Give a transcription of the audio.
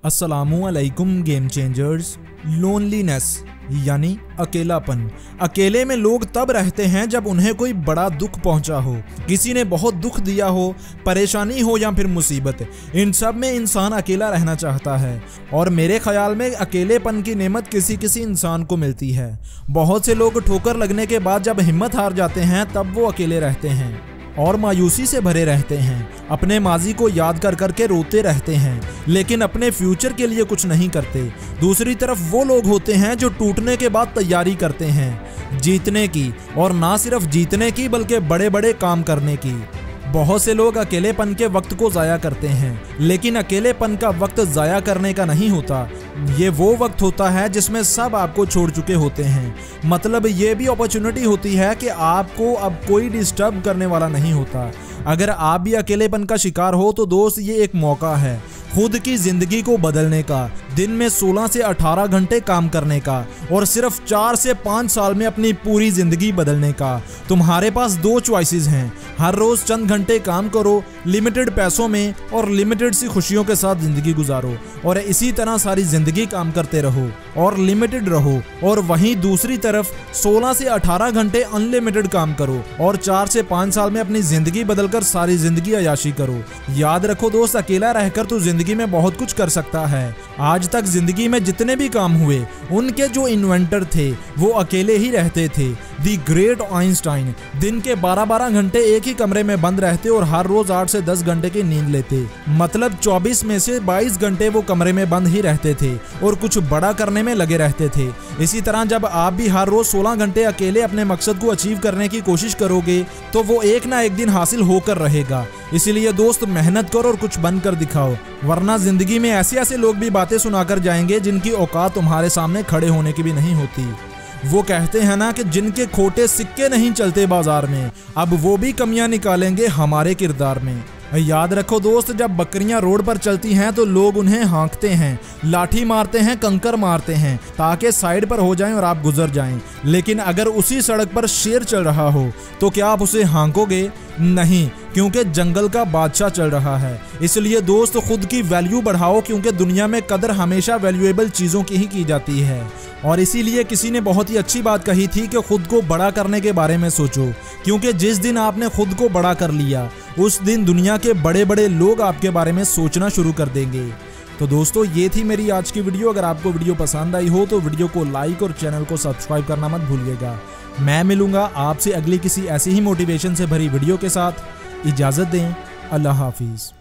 अस्सलामुअलैकुम game changers. Loneliness यानी अकेलापन। अकेले में लोग तब रहते हैं जब उन्हें कोई बड़ा दुख पहुंचा हो, किसी ने बहुत दुख दिया हो, परेशानी हो या फिर मुसीबत। इन सब में इंसान अकेला रहना चाहता है और मेरे ख्याल में अकेलेपन की नेमत किसी किसी इंसान को मिलती है। बहुत से लोग ठोकर लगने के बाद जब हिम्मत हार जाते हैं तब वो अकेले रहते हैं और मायूसी से भरे रहते हैं। अपने माजी को याद कर कर के रोते रहते हैं लेकिन अपने फ्यूचर के लिए कुछ नहीं करते। दूसरी तरफ वो लोग होते हैं जो टूटने के बाद तैयारी करते हैं जीतने की, और ना सिर्फ जीतने की बल्कि बड़े बड़े काम करने की। बहुत से लोग अकेलेपन के वक्त को ज़ाया करते हैं, लेकिन अकेलेपन का वक्त ज़ाया करने का नहीं होता। ये वो वक्त होता है जिसमें सब आपको छोड़ चुके होते हैं। मतलब ये भी अपॉर्चुनिटी होती है कि आपको अब कोई डिस्टर्ब करने वाला नहीं होता। अगर आप भी अकेलेपन का शिकार हो तो दोस्त ये एक मौका है खुद की ज़िंदगी को बदलने का, दिन में 16 से 18 घंटे काम करने का और सिर्फ 4 से 5 साल में अपनी पूरी ज़िंदगी बदलने का। तुम्हारे पास दो चॉइसेस हैं, हर रोज़ चंद घंटे काम करो लिमिटेड पैसों में और लिमिटेड सी खुशियों के साथ ज़िंदगी गुजारो, और इसी तरह सारी ज़िंदगी काम करते रहो और लिमिटेड रहो। और वहीं दूसरी तरफ 16 से 18 घंटे अनलिमिटेड काम करो और 4 से 5 साल में अपनी ज़िंदगी बदलकर सारी ज़िंदगी अय्याशी करो। याद रखो दोस्त, अकेला रहकर तो ज़िंदगी में बहुत कुछ कर सकता है। आज तक जिंदगी में जितने भी काम हुए उनके जो इन्वेंटर थे वो अकेले ही रहते थे। दी ग्रेट आइंस्टाइन दिन के 12-12 घंटे एक ही कमरे में बंद रहते और हर रोज 8 से 10 घंटे की नींद लेते। मतलब 24 में से 22 घंटे वो कमरे में बंद ही रहते थे और कुछ बड़ा करने में लगे रहते थे। इसी तरह जब आप भी हर रोज 16 घंटे अकेले अपने मकसद को अचीव करने की कोशिश करोगे तो वो एक ना एक दिन हासिल होकर रहेगा। इसीलिए दोस्त मेहनत करो और कुछ बनकर दिखाओ, वरना जिंदगी में ऐसे ऐसे लोग भी बातें सुनाकर जाएंगे जिनकी औकात तुम्हारे सामने खड़े होने की भी नहीं होती। वो कहते हैं ना कि जिनके खोटे सिक्के नहीं चलते बाजार में, अब वो भी कमियां निकालेंगे हमारे किरदार में। याद रखो दोस्त, जब बकरियां रोड पर चलती हैं तो लोग उन्हें हाँकते हैं, लाठी मारते हैं, कंकर मारते हैं ताकि साइड पर हो जाएं और आप गुजर जाएं। लेकिन अगर उसी सड़क पर शेर चल रहा हो तो क्या आप उसे हाँकोगे? नहीं, क्योंकि जंगल का बादशाह चल रहा है। इसलिए दोस्त खुद की वैल्यू बढ़ाओ, क्योंकि दुनिया में कदर हमेशा वैल्यूएबल चीज़ों की ही की जाती है। और इसीलिए किसी ने बहुत ही अच्छी बात कही थी कि खुद को बड़ा करने के बारे में सोचो, क्योंकि जिस दिन आपने खुद को बड़ा कर लिया उस दिन दुनिया के बड़े बड़े लोग आपके बारे में सोचना शुरू कर देंगे। तो दोस्तों ये थी मेरी आज की वीडियो। अगर आपको वीडियो पसंद आई हो तो वीडियो को लाइक और चैनल को सब्सक्राइब करना मत भूलिएगा। मैं मिलूंगा आपसे अगली किसी ऐसी ही मोटिवेशन से भरी वीडियो के साथ। इजाज़त दें, अल्लाह हाफिज़।